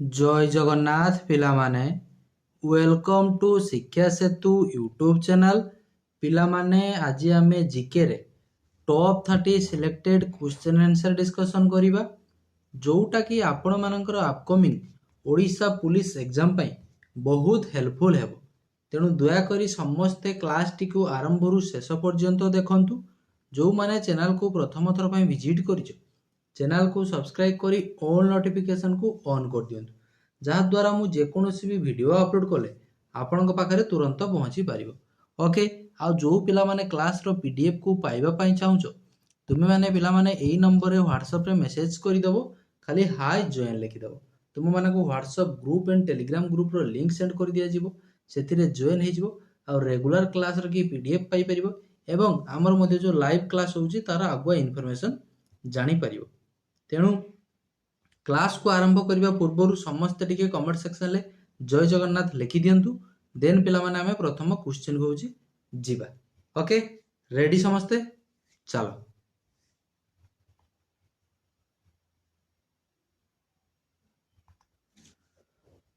जय Jagannath पिलामाने welcome to शिक्षा सेतु YouTube channel. पिलामाने आज आमे जीके रे top 30 selected question answer discussion करिबा जोटा कि आपण मानकर अपकमिंग ओडिशा पुलिस एग्जाम पई बहुत हेल्पफुल हेबो। तेणु दया करी समस्ते क्लास टी को आरंभ रु शेष पर्यंत देखंतु। जो माने चैनल को प्रथम थर पई विजिट करियो चैनल को सब्सक्राइब करी ऑल नोटिफिकेशन को ऑन कर दियंतु, जहाँ द्वारा मु जेकोसी भी वीडियो अपलोड कले आपनक पाखरे तुरंत पहुँची पारिबो। ओके, आ जो पिला माने क्लास रो पीडीएफ को पाइबा पई चाहुचो तुमे माने पिला माने एई नंबर रे व्हाट्सएप रे मेसेज करि देबो, खाली हाय जॉइन लिखि देबो। तुम माने को WhatsApp group and Telegram group रो लिंक सेंड कर दिया जिवो, सेथिरे जॉइन हे जिवो आ रेगुलर क्लास रो की पीडीएफ पाई परिबो एवं हमर मध्ये जो लाइव क्लास होउची तारा आगुआ इन्फॉर्मेशन जानि परिबो। तेणु क्लास को आरंभ करने पूर्व समस्ते टिके कमेंट सेक्शन में जय जगन्नाथ लिखि दिंतु। देन पिला माने आमे प्रथम क्वेश्चन को होची जीवा। ओके, रेडी समस्ते, चलो।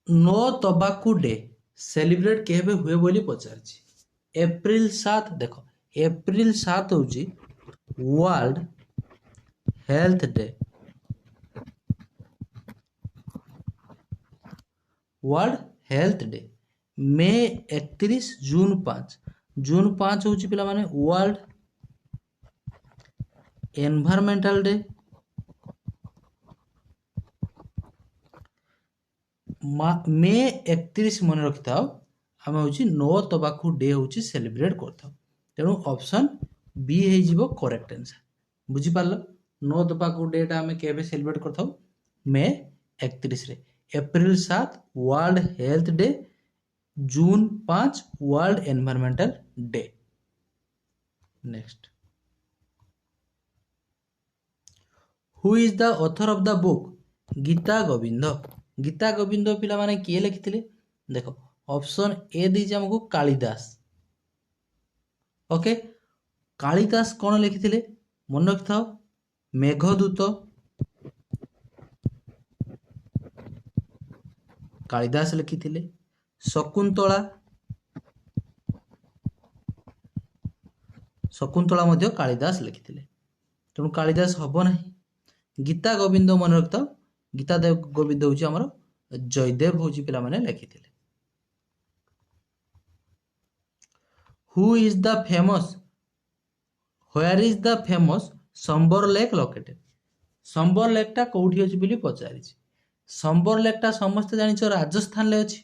नो तबाकू डे सेलिब्रेट केबे हुए बोली पचारछि। एप्रिल 7, देखो एप्रिल 7 होची world health day. World health day. May 31, June 5, June 5 होची पिला माने वर्ल्ड एनवायरमेंटल डे। मे 31 मन रखि थाओ, आमे होची नो तबाकू डे होची सेलिब्रेट करथाओ। तेणु ऑप्शन बी हे जिवो करेक्ट आंसर। बुझी पारलो, नो तबाकू डे टा आमे केबे सेलिब्रेट करथाओ मे 31 रे। April 7 World health Day, June 5 World Environmental Day. Next, who is the author of the book Gita Govind. Gita Govind पिला माने किए लिखिथिले, देखो ऑप्शन ए दीजे हमको कालिदास। ओके, कालिदास कौन लिखिथिले मन रखिथाओ, मेघदूत, कालिदास लिखिथिले। शकुंतला, शकुंतला मध्य कालिदास लिखिथिले, तेणु कालिदास हबो नाही। गीता गोविंद मन रखिथाओ, गीता देव गोविंद होची हमर जयदेव होची पिला माने लिखिथिले। Who is the famous, where is the famous Sambhar lake लोकेटेड। संबर लेक टा कोठी अछि बिली पचारिछि। संबर लेक टा समस्त जानिछो राजस्थान ले अछि।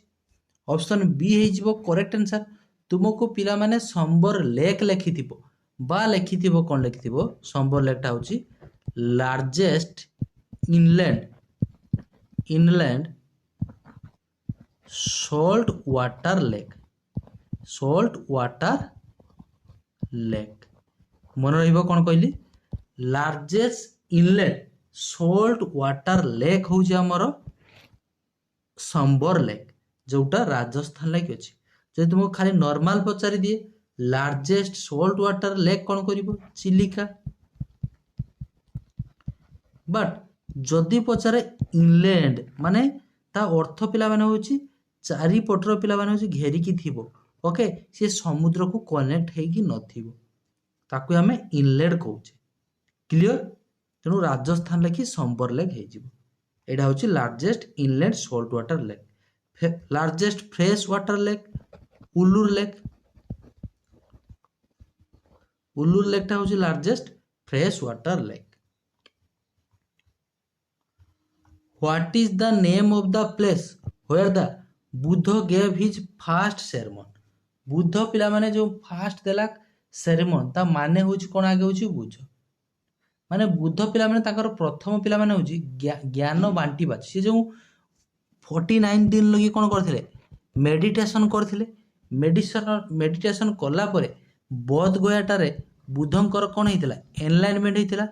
ऑप्शन बी हे जिवो करेक्ट आंसर। तुमको पिला माने संबर लेक लिखिथिबो बा लिखिथिबो कोन लिखिथिबो, संबर लेक टा होची largest inland salt water lake. Salt water lake मन रहिबो कोन कहली, largest inland salt water lake होची हमर संबर लेक, जोटा राजस्थान लेक अछि। जे तुमको खाली नॉर्मल पचारि दिए लार्जेस्ट सॉल्ट वाटर लेक कोन करिवो, चिलिका। बट जदि पचारे इनलैंड माने ता अर्थ पिला माने होची चारि पटर पिला माने होची घेरी की थिबो। ओके, से समुद्र को कनेक्ट हे कि नथिबो ताकू हमें इनलैंड कहूचे। क्लियर, तेणु राजस्थान लेखि संबर लेक हे जिवो। एडा होची largest inland salt water lake. Largest fresh water lake Ullur lake. Ullur lake टा होची largest fresh water lake. What is the name of the place where the Buddha gave his first sermon। Buddha पिला माने जो fast देला सेरेमन ता माने होची कोन आगे होची बुझ। माने बुद्ध पिला माने ताकर प्रथम पिला माने होची ज्ञान बांटीबा। से जो 49 दिन लगी कोन करथिले मेडिटेशन करथिले। मेडिटेशन करला परे बोध गयाटारे बुद्धंकर कोन हेतिला एनलाइनमेंट हेतिला।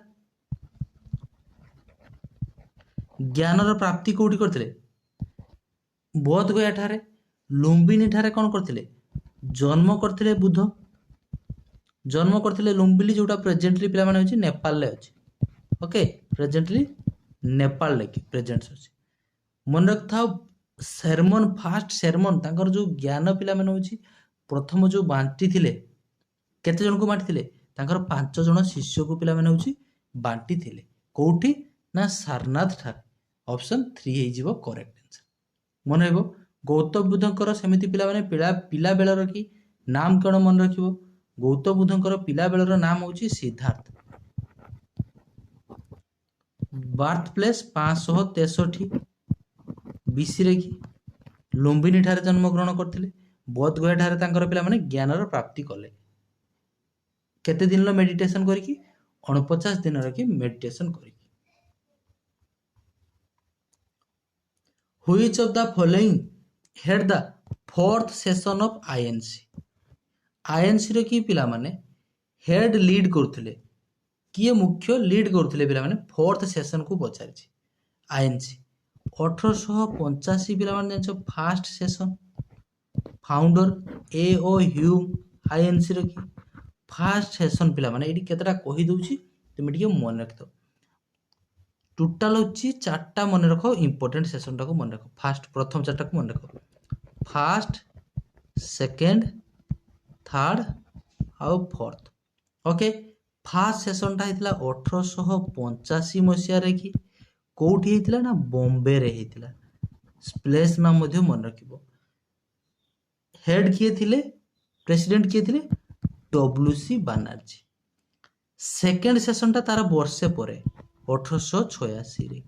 ज्ञानर प्राप्ति कोठी करथिले बोध गया ठारे। लुम्बिनी ठारे कोन करथिले जन्म करथिले बुद्ध। जन्म करथिले लुम्बिनी जोटा प्रेजेंटली पिला माने होची नेपाल ले अछि। ओके, प्रेजेंटली नेपाल लेकी प्रेजेंट्स अछि। मन रखा सेरमन फास्ट सेरमन तांकर जो ज्ञान पिला माने होची प्रथम जो बांटी थिले केते जन को बांटी थिले तांकर 5 जन शिष्य को पिला माने होची बांटी थिले कोठी ना सारनाथ ठारे ऑप्शन 3 हे जीवो करेक्ट आंसर मन हेबो गौतम बुद्धंकर सेमिति पिला माने पिला बेलर की नाम कण मन रखिबो गौतम बुद्धंकर पिला बेलर नाम होची सिद्धार्थ बार्थ प्लेस 563 बीसी रे की लुम्बिनी ठारे जन्म ग्रहण करथिले बोध गया ठारे तांकर पिला माने ज्ञानर प्राप्ति कले केते दिन लो मेडिटेशन करिकी 49 दिन रे की मेडिटेशन करिकी which of the following head the fourth session of INC रे की पिला माने हेड लीड करथिले किए मुख्य लीड करथिले पिला माने फोर्थ सेशन को पचारछि आईएनसी 1885 पिला माने जानछो फर्स्ट सेशन फाउंडर ए ओ ह्यूम आईएनसी रे की फर्स्ट सेशन पिला माने एडी केतरा कहि दउछि तुम टिके मन रखतो टोटल होछि चारटा मन रखो इंपोर्टेंट सेशन टाको मन रखो फर्स्ट प्रथम चारटा को मन रखो फर्स्ट सेकंड थर्ड आउ फोर्थ ओके फर्स्ट सेशन टा हितला 1885 मसिया रे की कोठी हितला ना बॉम्बे रे हितला प्लेस नाम मध्ये मन रखिबो हेड किए थिले प्रेसिडेंट किए थिले डब्ल्यूसी बनर्जी सेकंड सेशन टा तार वर्षे परे 1886 रे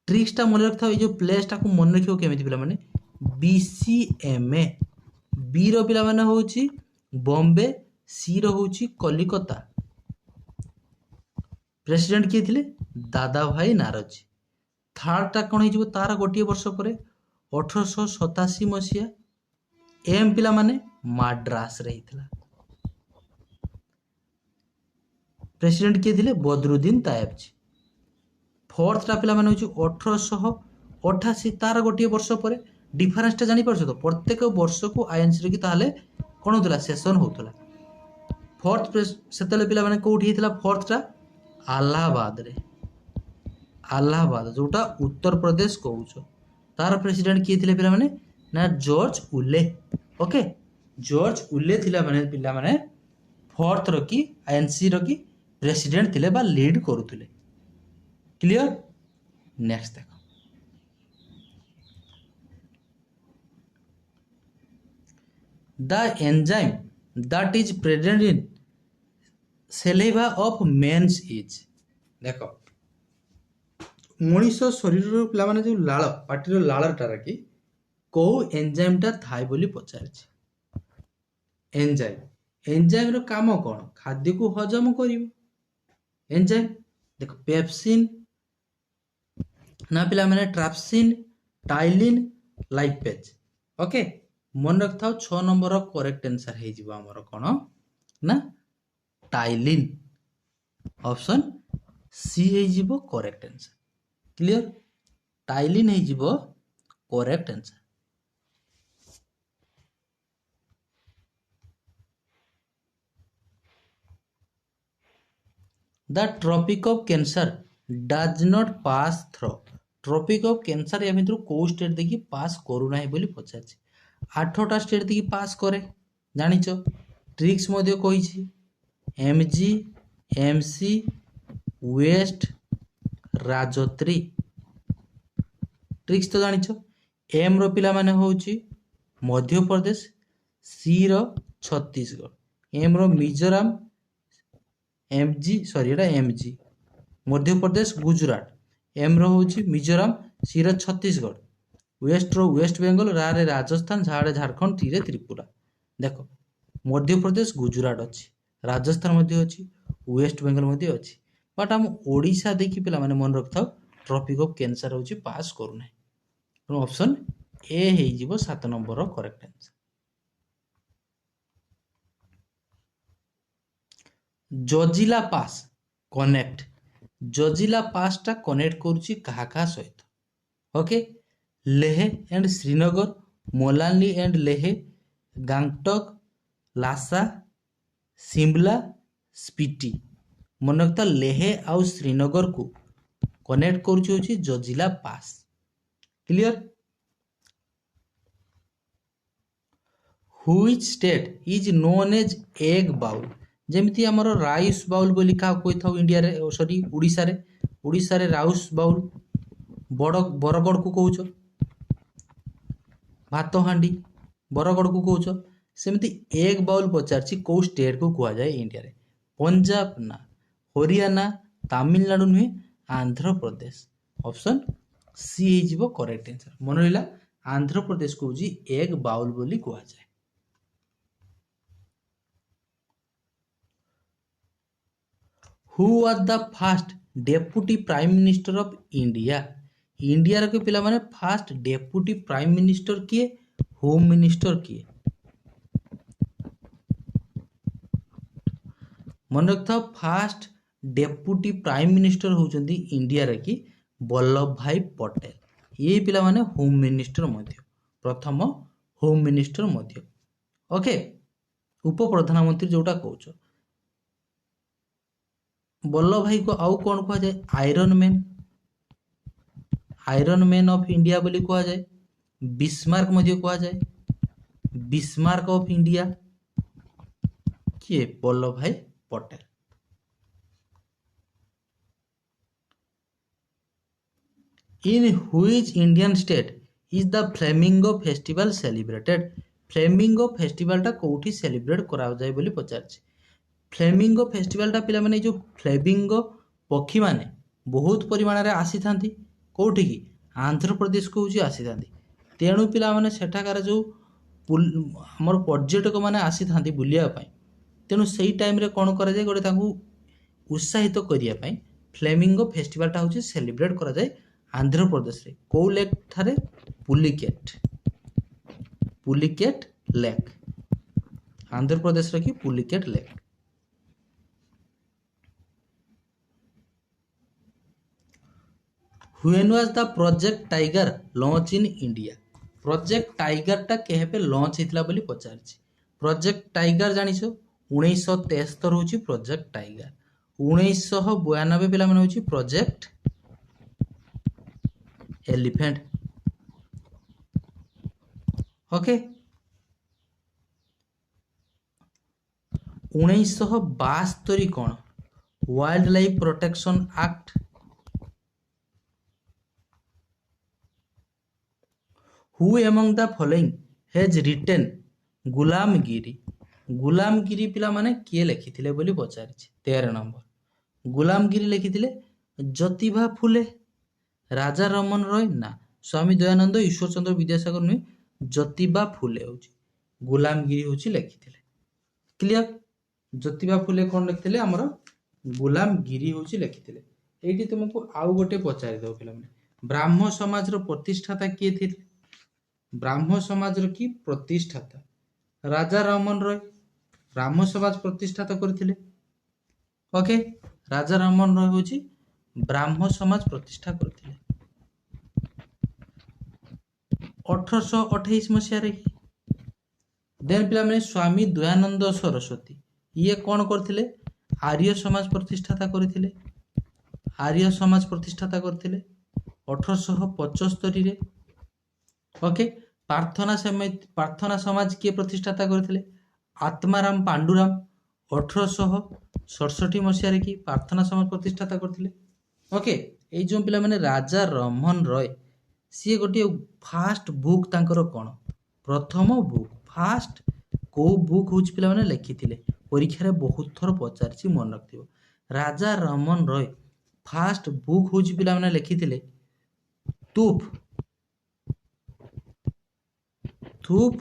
ट्रिक्स टा मन रखता ए जो प्लेस टा को मन रखियो केमिति पिला माने बीसीएमए बी रो पिला माने होची बॉम्बे सी रो होची कलिकता प्रेसिडेंट किए थिले दादा भाई नारोजी थर्ड टा कोन हिजबो तार गोटिए वर्ष परे 1887 मसिया एम पिला माने माड्रास रे हितला प्रेसिडेंट किए थिले बदरुद्दीन तायबजी फोर्थ टा पिला माने होची 1888 तार गोटिए वर्ष परे डिफरेंस टा जानि परछो तो प्रत्येक वर्ष को आईएनसी रे की ताले कोन होतला सेशन होतला फोर्थ सेतले पिला माने कोठी हितला फोर्थ टा अलाहाबाद जोटा उत्तर प्रदेश कहूछ तार प्रेसिडेंट किए थिले पिला माने ना जॉर्ज उले ओके जॉर्ज उले थिला माने पिला माने फोर्थ रो की आईएनसी रो की प्रेसिडेंट थिले बा लीड करूथिले क्लियर नेक्स्ट देखो the enzyme that is present in saliva of man's is देखो मनीष शरीर पिला माने जो लाळ पाटीर लाळटा रा की को एंजाइम टा थाय बोली पचारछि एंजाइम रो काम कोन खाद्य को हजम करिवो एंजाइम देखो पेप्सिन ना पिला माने ट्राप्सिन टाइलिन लाइपेज ओके मन रखथाओ 6 नंबर करेक्ट आंसर हे जिवो हमर कोन ना टाइलिन ऑप्शन सी हे जिवो करेक्ट आंसर क्लियर टाइलिन हे जिवो correct answer the Tropic of Cancer does not pass through Tropic of Cancer या भितर को स्टेट देखि पास करू नाही बोली पचारछि 8टा स्टेट देखि पास करे जानिचो ट्रिक्स मध्ये कहिछि एमजी एमसी वेस्ट राजोत्री ट्रिक्स तो जानिचो एम रो पिला माने होउछि मध्य प्रदेश सी रो छत्तीसगढ़ एम रो मिजोरम एमजी सॉरी एटा एमजी मध्य प्रदेश गुजरात एम रो होची मिजोरम सी रो छत्तीसगढ़ वेस्ट रो वेस्ट बेंगल रा रे राजस्थान झाड़े झारखंड टी रे त्रिपुरा देखो मध्य प्रदेश गुजरात अछि राजस्थान मध्ये अछि वेस्ट बेंगल मध्ये अछि बट हम ओडिशा देखि पिला माने मन रखथाउ ट्रॉपिक ऑफ कैंसर होची पास करू नै तो ऑप्शन ए हे जिवो 7 नंबर रो correct answer Zojila pass connect Zojila pass टा कनेक्ट करूची कहा कहा सहित ओके लेह एंड श्रीनगर मोलाली एंड लेह गांगटक लासा शिमला स्पीति मन रखता लेह आउ श्रीनगर को कनेक्ट करुछि Zojila pass. Clear? Which state is known as egg bowl? जेमिति हमर राइस बाउल बोली का कोइ थाउ इंडिया रे, सॉरी उड़ीसा रे राउस बाउल, बरगड़ को कहउछ भात हांडी, बरगड़ को कहउछ। सेमिति एग बाउल पचारछि को स्टेट को कुआ जाए इंडिया रे? पंजाब ना, हरियाणा, तमिलनाडु नुहे, आंध्र प्रदेश। ऑप्शन सी हे जिवो करेक्ट आंसर। मन रहिला आंध्र प्रदेश को जी एग बाउल बोली कुआ जाए। Who was the first deputy prime minister of India? India रे पिला माने फर्स्ट डेप्यूटी प्राइम मिनिस्टर किए, होम मिनिस्टर किए? मन रखता फास्ट डेप्यूटी प्राइम मिनिस्टर होउचंदी इंडिया रे की वल्लभ भाई पटेल। ये पिला माने होम मिनिस्टर मध्य, प्रथम होम मिनिस्टर मध्य। ओके, उप प्रधानमंत्री जोटा कहउछ। वल्लभ भाई को आउ कौन कहा जाए? Iron man, iron man of India बोली कहा जाए। बिस्मार्क मध्य कहा जाए, बिस्मार्क ऑफ इंडिया किए? वल्लभ भाई Patel. In which Indian state is the flamingo festival celebrated? Flamingo festival टा कोठी सेलिब्रेट करा जाए बोली पचारछि। फ्लेमिंगो फेस्टिवल टा पिला माने जो फ्लेमिंगो पक्षी माने बहुत परिमाण रे आसी थांती कोठी की? आंध्र प्रदेश को जी आसी थांती। तेणु पिला माने सेठाकार जो हमर पर्यटक माने आसी थांती बुलिया पई, तेणु सेही टाइम रे कोन करा जाय? गोटे तांकू उत्साहित करिया पई फ्लेमिंगो फेस्टिवल टा होची सेलिब्रेट करा जाय आंध्र प्रदेश रे। को लेक थारे? पुलिकेट, पुलिकेट लेक, आंध्र प्रदेश रे की Pulicat lake. When was the project tiger launch in India? Project tiger टा केहे पे लॉन्च हितला बोली पचारछि। प्रोजेक्ट टाइगर जानिछो 1973 होची प्रोजेक्ट टाइगर। 1992 पिला माने होची प्रोजेक्ट एलिफेंट। ओके, 1972 कौन? Wild life protection act. Who among the following has retain गुलामगिरी? गुलामगिरी पिला माने किए लिखिथिले बोली पचारिछि। 13 नंबर गुलामगिरी लिखिथिले ज्योतिबा फुले, राजा राममोहन रॉय ना, स्वामी दयानंद, ईश्वर चंद्र विद्यासागर नुहे, ज्योतिबा फुले होची गुलामगिरी होची लिखिथिले। क्लियर? ज्योतिबा फुले कोन लिखिथिले? हमर गुलामगिरी होची लिखिथिले। एठी तुमको आउ गोटे पचारि दो पिला माने, ब्राह्मण समाज रो प्रतिष्ठाता किए थिले? ब्राह्मण समाज रो की प्रतिष्ठाता? राजा राममोहन रॉय ब्राह्मण समाज प्रतिष्ठाता करथिले। ओके, राजा राममोहन रॉय होची ब्राह्मण समाज प्रतिष्ठा करथिले 1828 मसिया रे। देन पिला माने स्वामी दयानंद सरस्वती ये कौन करथिले? आर्य समाज प्रतिष्ठाता करथिले। आर्य समाज प्रतिष्ठाता करथिले 1875 रे। ओके, प्रार्थना समाज किए प्रतिष्ठाता करथिले? आत्माराम पांडुराम 1867 मसिया रे की प्रार्थना समाज प्रतिष्ठाता करथिले। ओके, ए जो पिला माने राजा राममोहन रॉय सी गोटे फास्ट बुक तांकर कोन? प्रथम बुक फास्ट को बुक होच पिला माने लिखिथिले? परीक्षा रे बहुत थर पचारछि, मन रखथिबो। राजा राममोहन रॉय फास्ट बुक होच पिला माने लिखिथिले तूफ, तूफ,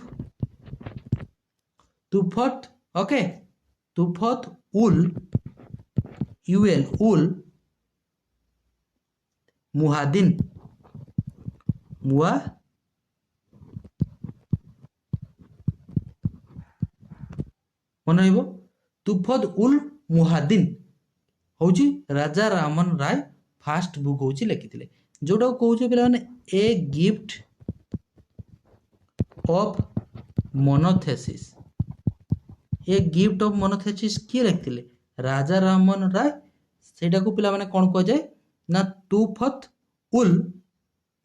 तुफत। ओके, तुफत उल, यूएल उल मुहादिन, मुआ मन रहिबो तुफत उल मुहादिन होची राजा राममोहन राय फास्ट बुक होची लिखिथिले। जोटा कहउछ पिला माने a gift of monotheism. A gift of monotheism किए लिखिथिले? राजा राममोहन राय। सेटा को पिला माने कोन कह जाय? ना तुफत उल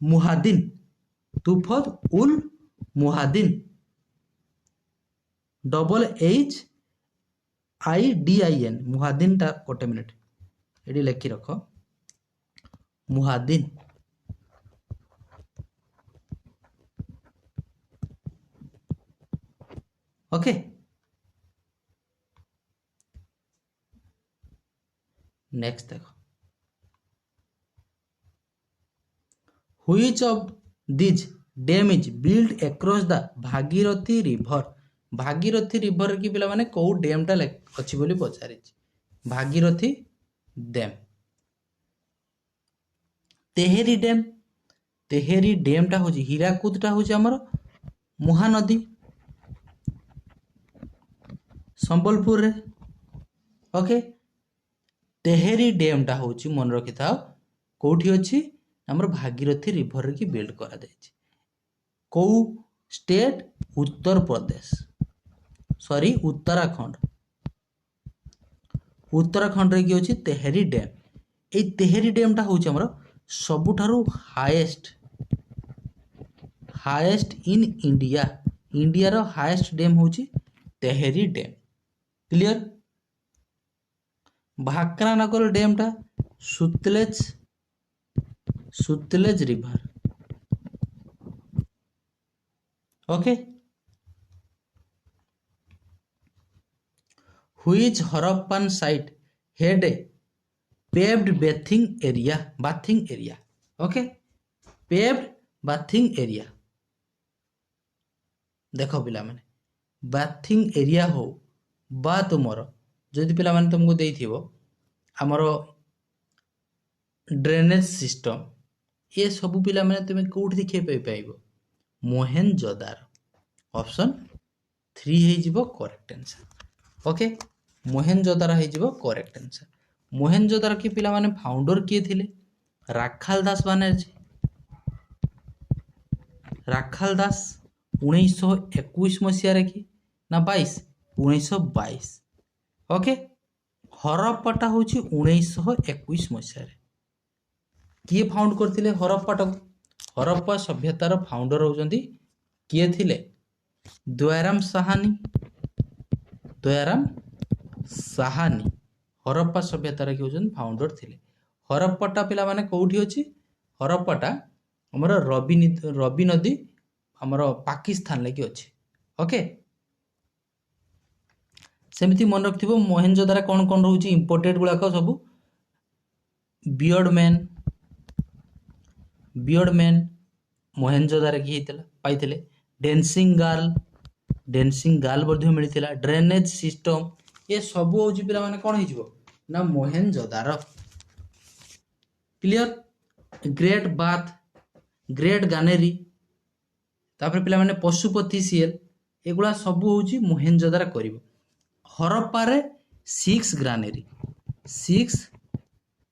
मुहादिन, तुफत उल मुहादिन, WHIDIN मुहादिन टा गोटे मिनिट ये लिखि रख मुहादिन। ओके नेक्स्ट देखो, which of these dam is build across the Bhagirathi river, Bhagirathi river की पिला माने को डैम टा अच्छी बोली पचारि, Bhagirathi dam. Tehri dam, tehri dam टा होची हीराकुद टा होची हमर महानदी संबलपुर रे। ओके तेहेरी डैम टा होची मन रखि थाओ कोठी अछि हमर भागीरथी रिवर की बिल्ड करा जायछि। को स्टेट उत्तर प्रदेश, सॉरी उत्तराखंड, उत्तराखंड रे की होची तेहेरी डैम। ए तेहेरी डैम टा होची हमर सबुठारु highest, highest in India, India row highest dam होची तेहेरी डैम। क्लियर। भाकरानगर डैम टा Sutlej, Sutlej river. Okay which Harappan site head A paved bathing area, bathing area. Okay paved bathing area देखो पिला माने बाथिंग एरिया हो बा तुमर जदि पिला माने तुमको देइथिबो हमर ड्रेनेज सिस्टम ये सब पिला माने तुमे कोठी देखै पाइबो मोहेनजोदारो। ऑप्शन 3 हे जिवो करेक्ट आंसर। ओके मोहेनजोदारो हे जिवो करेक्ट आंसर। मोहेनजोदारो की पिला माने फाउंडर किए थिले राखाल दास बानर्जी, राखाल दास 1921 मसीहा रे कि ना 22 1922। ओके हरप्पाटा होची 1921 मसीहा रे। किए फाउंड करथिले हरप्पाटा को? हरप्पा सभ्यतार फाउंडर होचंदी किए थिले दयाराम साहानी, दयाराम साहानी हरप्पा सभ्यतार कि होचंदी फाउंडर थिले। हरप्पाटा पिला माने कोठी होची? हरप्पाटा हमर रवि नदी हमर पाकिस्तान लगी अछि। ओके सेमिति मन रखिथिबो मोहेनजोदारो कोन कोन रहउची इंपोर्टेड गुलाक सब बियर्ड मैन मोहेनजोदारो की हेतला पाइथिले। डेंसिंग गार्ल बर्धियो मिलिथिला। ड्रेनेज सिस्टम ये सब होची पिला माने कोन हिजिवो ना Mohenjodaro. Clear. Great bath, great granary तापर पिला माने पशुपति सीएल एगुला सब होची मोहेनजोदारो करिवो। हरप्पा रे 6 ग्रानेरी, 6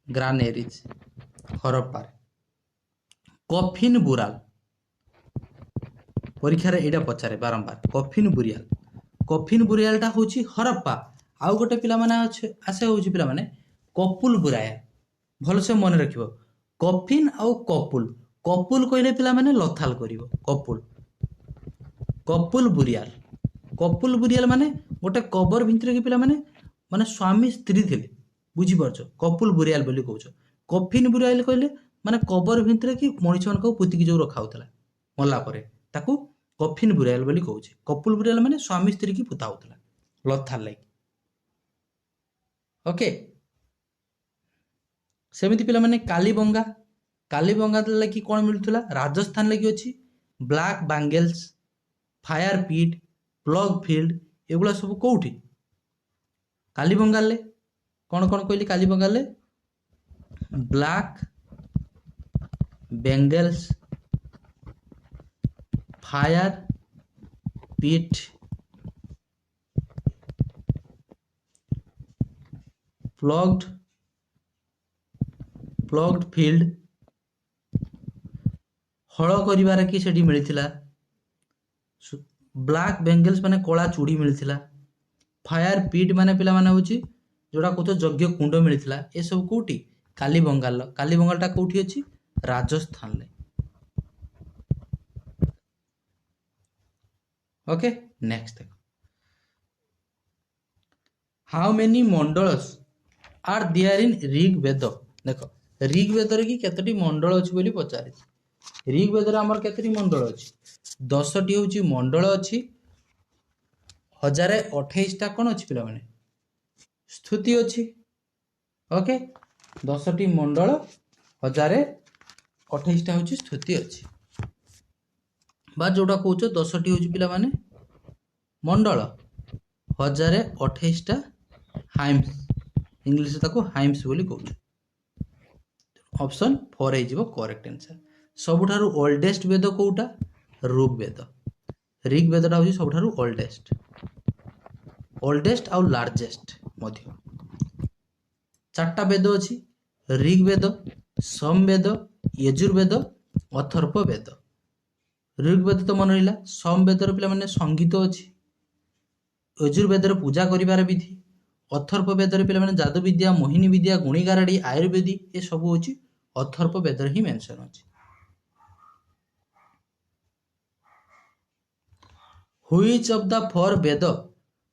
ग्रानेरीज हरप्पा रे। कफिन बुराल परीक्षा रे एडा पचारे बारंबार कफिन बुरियाल, कफिन बुरियाल टा होची हरप्पा। आउ गोटे पिला माने आसे होची पिला माने कपुल बुराया। भल से मन रखिबो कफिन आउ कपुल, कपुल कहले पिला माने लथाल करिवो कपुल, कपुल बुरियाल। कपुल बुरियाल माने गोटे कबर भितर के पिला माने स्वामी स्त्री थिले बुझी परछो कपुल बुरियाल बोली कहउछो। कफिन बुरियाल कहले माने कबर भितर की मनुष्य मन को पुतिकी जो रखा होतला मला परे ताकू कफिन बुरियाल बोली कहउछे। कपुल बुरियाल माने स्वामी स्त्री की पुता होतला लथाल लागी। ओके सेमिति पिला माने कालीबंगा, कालीबंगा लागी कोन मिलुतला राजस्थान लागी अछि ब्लैक बैंगल्स, फायर पिट, प्लग फील्ड एगुला सब कोठी कालीबंगा ले कोन कोन कहली कालीबंगा ले ब्लैक बेंगल्स, फायर पिट, प्लग्ड फील्ड हल करिवार कि सेठी मिलिथिला। ब्लैक बेंगल्स माने कला चूड़ी मिलिथिला। फायर पिट माने पिला माने होची जोड़ा कोतो यज्ञ कुंड मिलिथिला। ए सब कोठी କାଲିବଙ୍ଗାଲଟା କୋଉଠି ଅଛି? ରାଜସ୍ଥାନରେ। ओके नेक्स्ट देखो how many mandals are there in Rigveda. देखो ऋग्वेद रे कि केतोटी मंडल अछि बोली पचारि। ऋग्वेद रे हमर केतोटी मंडल अछि? 10टी होची मंडल अछि। 1028 टा कोन अछि पिला माने? स्तुति अछि। ओके 10टी मंडल 1028 टा होची स्तुति अछि। बा जोटा कहूछ 10टी होची पिला माने मंडल 1028 टा हाइम्स इंग्लिश ताको हाइम्स बोली कहूछ। ऑप्शन 4 हे जिवो करेक्ट आंसर। सबुठारु ओल्डेस्ट वेद कोउटा? ऋग्वेद। ऋग्वेदटा होची सबुठारु ओल्डेस्ट आउ लार्जेस्ट मध्य। चारटा वेद अछि ऋग्वेद, सामवेद, यजुर्वेद, अथर्ववेद। ऋग्वेद तो मन रहिला। सामवेद रो पिला माने संगीत अछि। यजुर्वेद रो पूजा करिवार विधि। अथर्ववेद रो पिला माने जादू विद्या, मोहिनी विद्या, गुणीगारडी, आयुर्वेदी ए सब होची अथर्ववेद रे ही मेंशन अछि। Which of the four Veda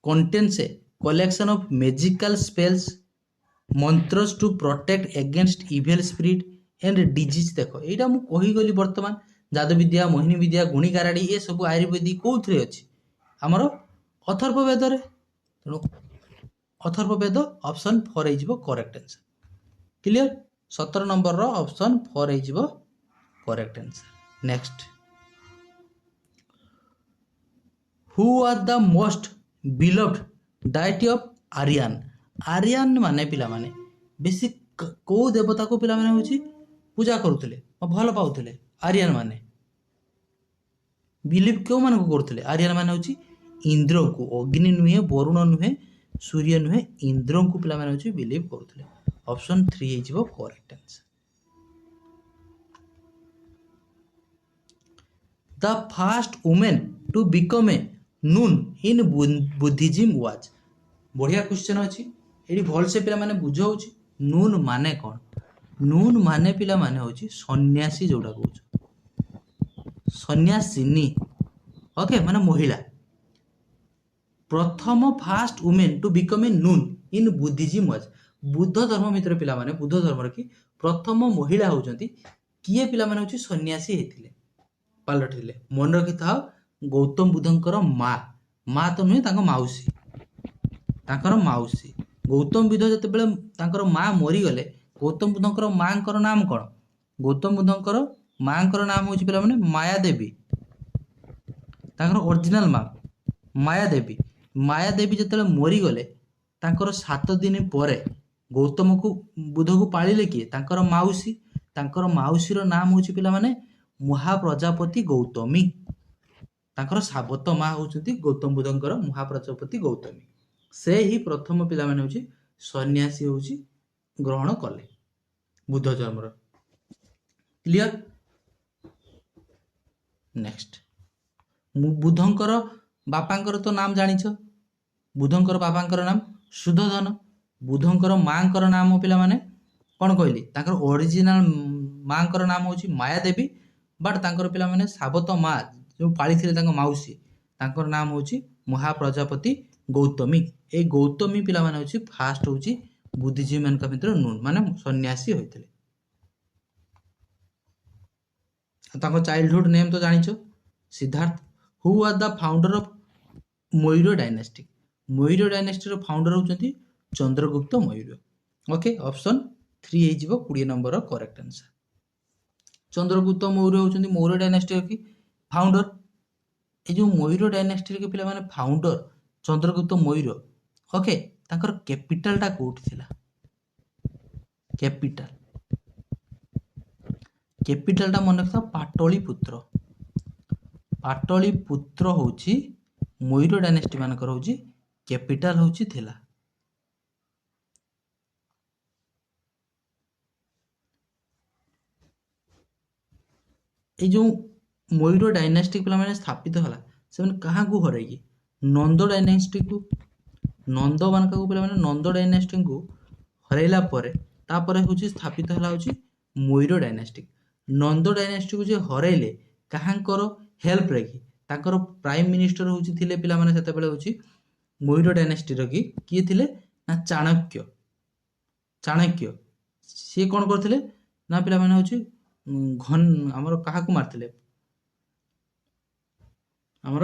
contains a collection of magical spells, mantras to protect against evil spirit and disease? देखो एटा मु कहि गली वर्तमान जादू विद्या, मोहिनी विद्या, गुणीगारडी ए सब आयुर्वेदी कोथरे अछि? हमर अथर्ववेद रे। तेणु अथर्ववेद ऑप्शन 4 हे जिवो करेक्ट आंसर। क्लियर 17 नंबर रो ऑप्शन 4 हे जिवो correct answer. Next Who are the most beloved deity of Aryan? Aryan माने पिला माने बेसी को देवता को पिला माने होची पूजा करूथले भल पाउथले। आर्यन माने बिलीव क्यों मान को करूथले? आर्यन माने होची इंद्र को, अग्नि नुहे, वरुण नुहे, सूर्य नुहे, इंद्र को पिला माने होची बिलीव करूथले। ऑप्शन 3 हे जिवो correct answer. The first woman to become a nun in Buddhism was? बढ़िया क्वेश्चन अछि। एडी भल से पिला माने बुझो होची नून माने कोन? नून माने पिला माने होची सन्यासी जोडा कहूछ। सन्यासिनी ओके माने महिला। प्रथम first women to become a nun in Buddhism was. बुद्ध धर्म मित्र पिला माने बुद्ध धर्म की प्रथम महिला होचंती किए पिला माने होची सन्यासी हेतिले पालटिले। मन रखि था गौतम बुद्धंकर माँ तो नुहे तांको माउसी। तांकर माउसी गौतम बुद्ध जते बेले तांकर माँ मरी गले गौतम बुद्धंकर मांकर नाम कोन? गौतम बुद्धंकर मांकर नाम होची पिला माने माया देवी। तांकर ओरिजिनल माँ माया देवी। माया देवी जते मरी गले तांकर 7 दिन परे गौतम को बुद्ध को पालिले किए? तांकर माउसी। तांकर माउसी रो नाम होची पिला माने महाप्रजापति गौतमी। तांकर साबत माँ होचंती गौतम बुद्धंकर महाप्रजापति गौतमी। से ही प्रथम पिला माने होची सन्यासी होची ग्रहण कले बुद्ध धर्म रो। क्लियर नेक्स्ट बुद्धंकर बापांकर तो नाम जानिछ। बुद्धंकर बापांकर नाम सुधोधन। बुद्धंकर मांकर नाम पिला माने कोन कहली? तांकर ओरिजिनल मांकर नाम होची माया देवी। बट तांकर पिला माने साबत माँ जो पाली थिले तांको माउसी तांकर नाम होची महाप्रजापति गौतमी। ए गौतमी पिला माने होची फास्ट होची बुद्धिज्म मान का मित्र नून माने सन्यासी होइथिले। तांको चाइल्डहुड नेम तो जानिछो Siddhartha. Who was the founder of Maurya dynasty? Maurya dynasty रो फाउंडर होचंती चंद्रगुप्त मौर्य। ओके ऑप्शन 3 हे जिवो 20 नंबर रो करेक्ट आंसर। चंद्रगुप्त मौर्य होचंती मौर्य डायनेस्टी की फाउंडर। ए जो मौर्य डायनेस्टी के पिला माने फाउंडर चंद्रगुप्त मौर्य। ओके तांकर कैपिटल टा कोठी थिला? कैपिटल टा मन रखता पाटलिपुत्र। पाटलिपुत्र होची मौर्य डायनेस्टी मानकर होची कैपिटल होची थिला। ए जो मौर्य डायनेस्टी पिला माने स्थापित होला से माने कहा को हरै की? नंद डायनेस्टी को। नंद मानका को पिला माने नंद डायनेस्टी को हरैला परे तापर हूँ स्थापित है मयूर डायनेस्टी। नंद डायनेस्टी को जे हरैले काहांकर हेल्प रे कि ताकर प्राइम मिनिस्टर होची थिले पिला माने सेते बेले होची मयूर डायनेस्टी रो कि किए थिले ना चाणक्य। चाणक्य सी कौन करथिले ना पिला माने होची घन हमर काहा को मारथिले हमर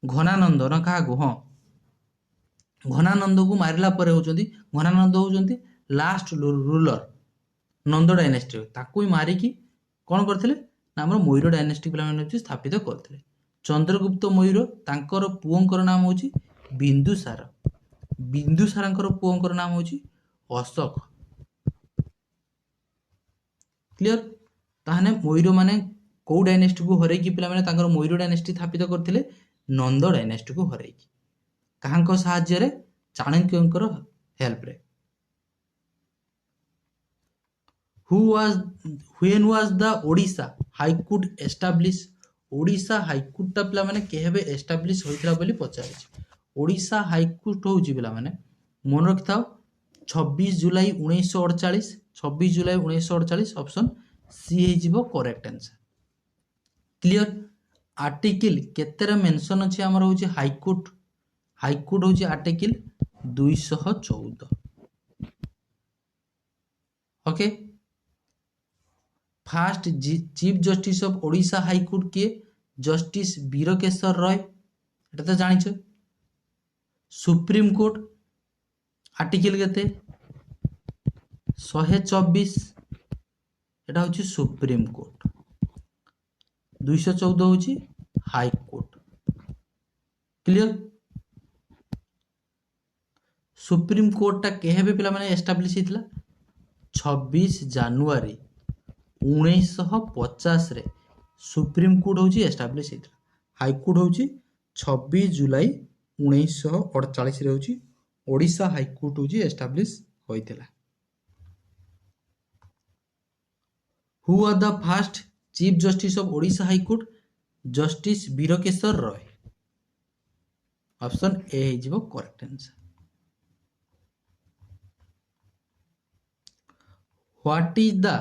घनानंद ना काहा को हां घनानंद को मारिला परे होचंदी घनानंद होचंदी लास्ट रूलर नंद डायनेस्टी ताकू ही मारिकी कौन करथिले ना हमर मयूर डायनेस्टी पिला माने होची स्थापित करथिले। चंद्रगुप्त मयूर तांकर पुओंकर नाम होची बिंदुसार। बिंदुसारंकर पुओंकर नाम होची अशोक। क्लियर ताहने मयूर माने को डायनेस्टी को हरै की पिला माने तांकर मयूर डायनेस्टी स्थापित करथिले नंद डायनेस्टी को हरै की काहांको साहाय्य रे चाणक्यंकर हेल्प रे। when was the Odisha High Court established? Odisha high court टा पिला माने केहेबे एस्टाब्लिश होइतला बोली पचारिछि। ओडिशा हाईकोर्ट होउछि पिला माने मन रखिथाओ 26 जुलाई 1948 26 जुलाई 1948 ऑप्शन सी हे जिवो करेक्ट आंसर। क्लियर आर्टिकल केतेरे मेंशन अछि हमर होउछि हाईकोर्ट। हाईकोर्ट होउछि article 214। Okay first chief justice of Odisha high court किए जस्टिस वीरकेशर रॉय एटा तो जानिछ। सुप्रीम कोर्ट आर्टिकल केते 124 एटा होछि सुप्रीम कोर्ट। 214 होछि high court. Clear supreme court टा केहेबे पिला माने एस्टाब्लिश हितला 26 जनवरी 1950 रे सुप्रीम कोर्ट होची एस्टाब्लिश हितला। हाई कोर्ट होची 26 जुलाई 1948 रे होची ओडिशा हाई कोर्ट होची एस्टाब्लिश होइतला। Who are the first chief justice of Odisha high court? Justice Birakishore Ray. Option A हे जिवो correct answer. What is the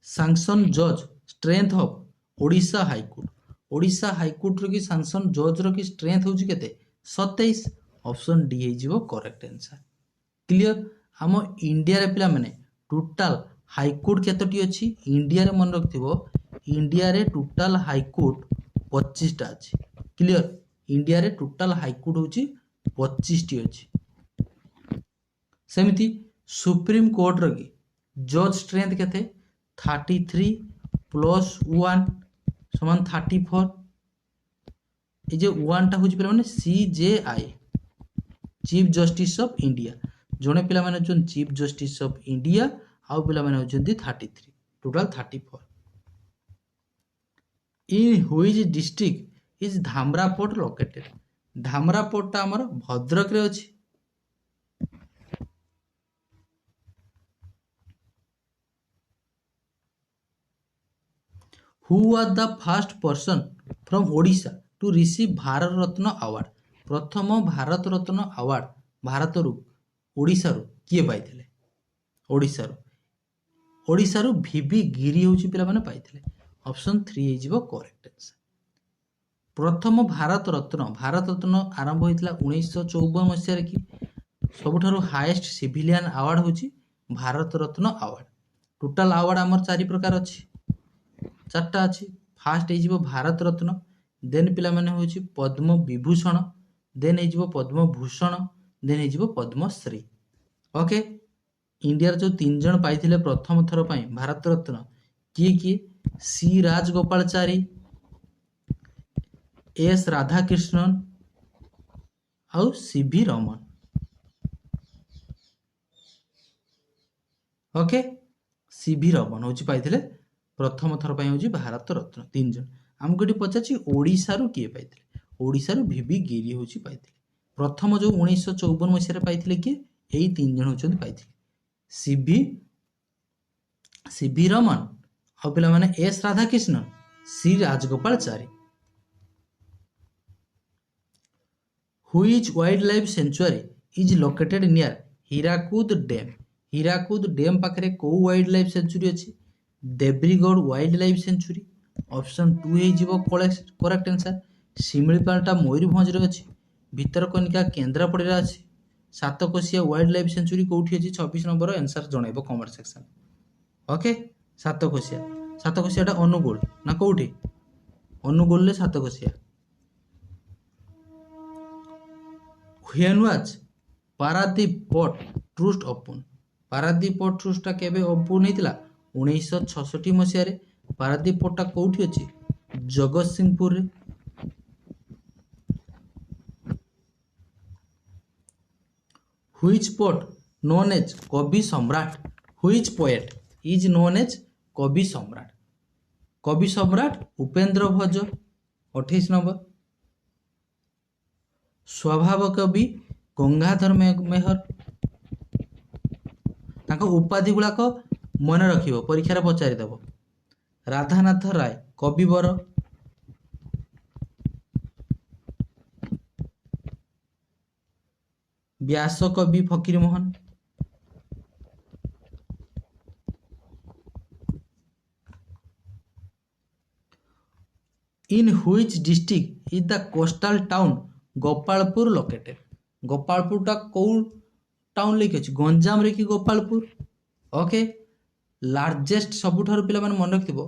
sanction जज strength of Odisha high court? Odisha high court रो की सैंक्शन जज रो की स्ट्रेंथ होची केते 27। ऑप्शन डी हे जिवो करेक्ट आंसर। क्लियर हम इंडिया रे पिला माने टोटल हाई कोर्ट केतोटी अछि? इंडिया रे मन रखथिबो इंडिया रे टोटल हाई कोर्ट 25 टा अछि। क्लियर इंडिया रे टोटल हाई कोर्ट होची 25 टी अछि। सेमिति सुप्रीम कोर्ट रो की जज स्ट्रेंथ केते 33 प्लस 1 समान 34। ए जे 1 टा होची पिला माने CJI chief justice of India. जने पिला माने होचन चीफ जस्टिस ऑफ इंडिया आउ पिला माने होचन 33 total 34। In which district is Dhamra port located? Dhamra port टा हमर भद्रक रे अछि। Who was the first person from Odisha to receive Bharat Ratna award? प्रथम भारत रत्न अवार्ड भारत रु ओडिसा रु किए पाइथिले? ओडिसा रु वीवी गिरी होची पिला माने पाइथिले। ऑप्शन 3 हे जिवो करेक्ट आंसर। प्रथम भारत रत्न आरंभ होइतला 1954 मसिया रे कि सबठारु हाईएस्ट सिविलियन अवार्ड होची Bharat Ratna award. Total award हमर 4 प्रकार अछि 4टा अछि। फास्ट हे जिवो भारत रत्न, देन पिला माने होची पद्म विभूषण, देन हे जिवो पद्म भूषण, देन हे जिवो पद्मश्री। ओके इंडिया जो 3 जण पाइथिले प्रथम थर पई भारत रत्न किए किए? सी राजगोपालचारी, एस राधाकृष्णन आउ CV Raman. Okay CV Raman होची पाइथिले प्रथम थर पई होची भारत रत्न 3 जण। हमको एटी पचाछि ओडिसा रु किए पाइथिले? ओडिसा रु वीवी गिरी होची पाइथिले। प्रथम जो 1954 मसिया रे पाइथिले कि एई 3 जण होचन पाइथिले सीवी रमन आ पिला माने S Radhakrishnan, C Rajagopalachari. Which wildlife sanctuary is located near Hirakud Dam? Hirakud dam ପାଖରେ କେଉଁ ୱାଇଲ୍ଡ ଲାଇଫ୍ ସେଞ୍ଚୁରୀ ଅଛି? Debrigarh wildlife sanctuary. Option 2 ହେଇଯିବ କରେକ୍ଟ ଆନ୍ସର୍। ଶିମିଳିପାଳଟା ମୟୂରଭଞ୍ଜରେ ଅଛି। ଭିତରକନିକା କେନ୍ଦ୍ରାପଡ଼ାରେ ଅଛି। ସାତକୋଶିଆ ୱାଇଲ୍ଡ ଲାଇଫ୍ ସେଞ୍ଚୁରୀ କେଉଁଠି ଅଛି? 26 ନମ୍ବର ଆନ୍ସର୍ ଜଣାଇବ କମେଣ୍ଟ ସେକ୍ସନ୍। ଓକେ, ସାତକୋଶିଆଟା ଅନୁଗୁଳ ନା କେଉଁଠି? ଅନୁଗୁଳରେ Satkosia. When was Paradip port trust open? Paradip port ଟ୍ରଷ୍ଟଟା କେବେ ଓପନ୍ ହେଇଥିଲା? 1966 ମସିହାରେ। ପାରାଦୀପ ପୋର୍ଟଟା କେଉଁଠି ଅଛି? ଜଗତସିଂହପୁରରେ। Which poet known as କବି ସମ୍ରାଟ? Which poet is known as କବି ସମ୍ରାଟ? କବି ସମ୍ରାଟ ଉପେନ୍ଦ୍ର ଭଞ୍ଜ 28 ନମ୍ବର। ସ୍ୱଭାବ କବି ଗଙ୍ଗାଧର ମେହର। ତାଙ୍କ ଉପାଧି ଗୁଡ଼ାକ ମନେ ରଖିବ, ପରୀକ୍ଷାରେ ପଚାରିଦେବ। Radhanath Ray Kabibar. Byasa Kabi Fakirmohan. In which district is the coastal town Gopalpur located? ଗୋପାଳପୁରଟା କେଉଁ ଟାଉନ୍ ଲେଖି ଅଛି? ଗଞ୍ଜାମରେ କି ଗୋପାଳପୁର? ଓକେ, ଲାର୍ଜେଷ୍ଟ ସବୁଠାରୁ ପିଲାମାନେ ମନେ ରଖିଥିବ,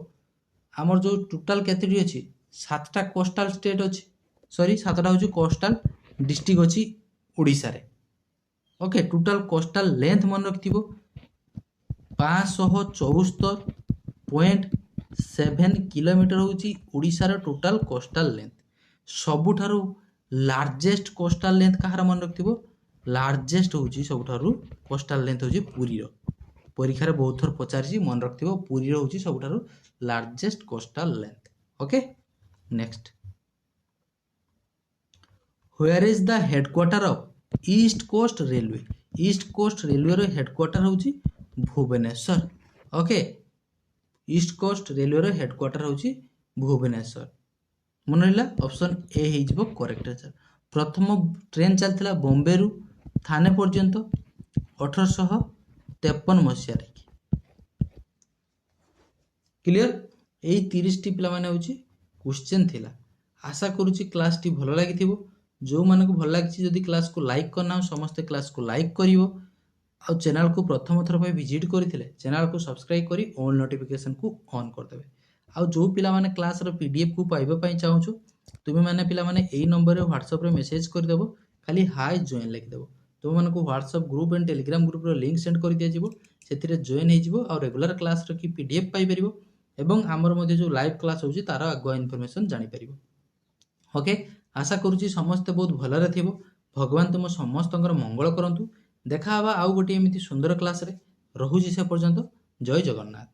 ଆମର ଯେଉଁ ଟୋଟାଲ କେତେଟି ଅଛି? 7ଟା କୋଷ୍ଟାଲ ଷ୍ଟେଟ୍ ଅଛି, ସରି 7ଟା ହେଉଛି କୋଷ୍ଟାଲ ଡିଷ୍ଟ୍ରିକ୍ଟ ଅଛି ଓଡ଼ିଶାରେ। ଓକେ, ଟୋଟାଲ କୋଷ୍ଟାଲ ଲେନ୍ଥ ମନେ ରଖିଥିବ 574.7 କିଲୋମିଟର ହେଉଛି ଓଡ଼ିଶାର ଟୋଟାଲ କୋଷ୍ଟାଲ ଲେନ୍ଥ। ସବୁଠାରୁ ଲାର୍ଜେଷ୍ଟ କୋଷ୍ଟାଲ ଲେନ୍ଥ କାହାର ମନେ ରଖିଥିବ? ଲାର୍ଜେଷ୍ଟ ହେଉଛି ସବୁଠାରୁ କୋଷ୍ଟାଲ ଲେନ୍ଥ ହେଉଛି ପୁରୀର। ପରୀକ୍ଷାରେ ବହୁତ ଥର ପଚାରିଛି, ମନେ ରଖିଥିବ ପୁରୀର ହେଉଛି ସବୁଠାରୁ largest coastal length. Okay, next. Where is the headquarter of East Coast Railway? East Coast Railway ର ହେଡକ୍ୱାର୍ଟର ହେଉଛି ଭୁବନେଶ୍ୱର। ଓକେ, ଇଷ୍ଟ କୋଷ୍ଟ ରେଲୱେର ହେଡକ୍ୱାର୍ଟର ହେଉଛି ଭୁବନେଶ୍ୱର। ମନେ ରହିଲା, ଅପସନ୍ ଏ ହେଇଯିବ କରେକ୍ଟ ଆନ୍ସର୍। ପ୍ରଥମ ଟ୍ରେନ୍ ଚାଲିଥିଲା ବମ୍ବେରୁ ଥାନେ ପର୍ଯ୍ୟନ୍ତ 1853 ମସିହାରେ। କ୍ଲିୟର? ଏଇ 30ଟି ପିଲାମାନେ ହେଉଛି କ୍ୱେଶ୍ଚନ୍ ଥିଲା। ଆଶା କରୁଛି କ୍ଲାସ୍ଟି ଭଲ ଲାଗିଥିବ। ଯେଉଁମାନଙ୍କୁ ଭଲ ଲାଗିଛି ଯଦି କ୍ଲାସ୍କୁ ଲାଇକ୍ କରିନାହ, ସମସ୍ତେ କ୍ଲାସ୍କୁ ଲାଇକ୍ କରିବ। ଆଉ ଚ୍ୟାନେଲକୁ ପ୍ରଥମ ଥର ପାଇଁ ଭିଜିଟ୍ କରିଥିଲେ ଚ୍ୟାନେଲକୁ ସବସ୍କ୍ରାଇବ୍ କରି ଅଲ୍ ନୋଟିଫିକେସନକୁ ଅନ୍ କରିଦେବେ। ଆଉ ଯେଉଁ ପିଲାମାନେ କ୍ଲାସ୍ର PDFକୁ ପାଇବା ପାଇଁ ଚାହୁଁଛୁ, ତୁମେମାନେ ପିଲାମାନେ ଏଇ ନମ୍ବରରେ ହ୍ୱାଟ୍ସଆପ୍ରେ ମେସେଜ୍ କରିଦେବ, ଖାଲି ହାଏ ଜଏନ୍ ଲେଖିଦେବ। ତୁମମାନଙ୍କୁ ହ୍ୱାଟ୍ସଆପ୍ ଗ୍ରୁପ୍ ଆଣ୍ଡ ଟେଲିଗ୍ରାମ ଗ୍ରୁପ୍ର ଲିଙ୍କ୍ ସେଣ୍ଡ କରିଦିଆଯିବ। ସେଥିରେ ଜଏନ୍ ହେଇଯିବ ଆଉ ରେଗୁଲାର କ୍ଲାସ୍ର କି PDF ପାଇପାରିବ ଏବଂ ଆମର ମଧ୍ୟ ଯେଉଁ ଲାଇଭ୍ କ୍ଲାସ୍ ହେଉଛି ତାର ଆଗୁଆ ଇନଫର୍ମେସନ୍ ଜାଣିପାରିବ। ଓକେ, ଆଶା କରୁଛି ସମସ୍ତେ ବହୁତ ଭଲରେ ଥିବ। ଭଗବାନ ତୁମ ସମସ୍ତଙ୍କର ମଙ୍ଗଳ କରନ୍ତୁ। ଦେଖା ହେବା ଆଉ ଗୋଟିଏ ଏମିତି ସୁନ୍ଦର କ୍ଲାସ୍ରେ। ରହୁଛି ସେ ପର୍ଯ୍ୟନ୍ତ। ଜୟ ଜଗନ୍ନାଥ।